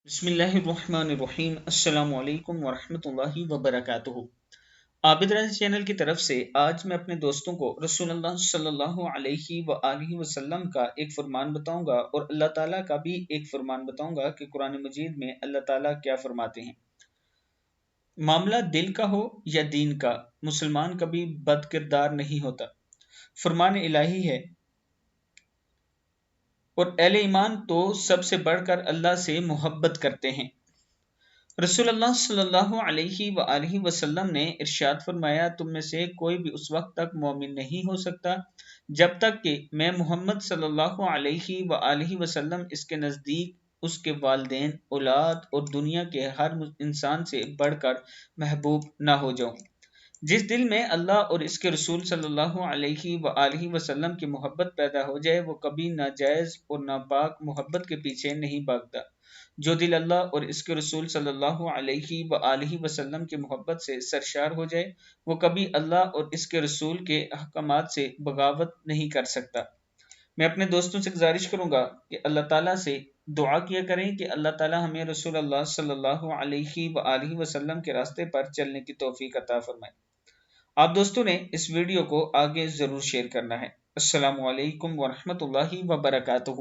بسم اللہ الرحمن الرحیم۔ السلام علیکم ورحمۃ اللہ وبرکاتہ۔ عابد راضی چینل کی طرف سے آج میں اپنے دوستوں کو رسول اللہ صلی اللہ علیہ وآلہ وسلم کا ایک فرمان بتاؤں گا اور اللہ تعالیٰ کا بھی ایک فرمان بتاؤں گا کہ قرآن مجید میں اللہ تعالیٰ کیا فرماتے ہیں۔ معاملہ دل کا ہو یا دین کا، مسلمان کبھی بد کردار نہیں ہوتا۔ فرمان الہی ہے اور اہل ایمان تو سب سے بڑھ کر اللہ سے محبت کرتے ہیں۔ رسول اللہ صلی اللہ علیہ وآلہ وسلم نے ارشاد فرمایا، تم میں سے کوئی بھی اس وقت تک مومن نہیں ہو سکتا جب تک کہ میں محمد صلی اللہ علیہ وآلہ وسلم اس کے نزدیک اس کے والدین، اولاد اور دنیا کے ہر انسان سے بڑھ کر محبوب نہ ہو جاؤں۔ جس دل میں اللہ اور اس کے رسول صلی اللہ علیہ وآلہ وسلم کی محبت پیدا ہو جائے وہ کبھی ناجائز اور ناپاک محبت کے پیچھے نہیں بھاگتا۔ جو دل اللہ اور اس کے رسول صلی اللہ علیہ وآلہ وسلم کی محبت سے سرشار ہو جائے وہ کبھی اللہ اور اس کے رسول کے احکامات سے بغاوت نہیں کر سکتا۔ میں اپنے دوستوں سے گزارش کروں گا کہ اللہ تعالیٰ سے دعا کیا کریں کہ اللہ تعالیٰ ہمیں رسول اللہ صلی اللہ علیہ وآلہ وسلم کے راستے پر چلنے کی توفیق عطا فرمائے۔ آپ دوستوں نے اس ویڈیو کو آگے ضرور شیئر کرنا ہے۔ السلام علیکم ورحمۃ اللہ وبرکاتہ۔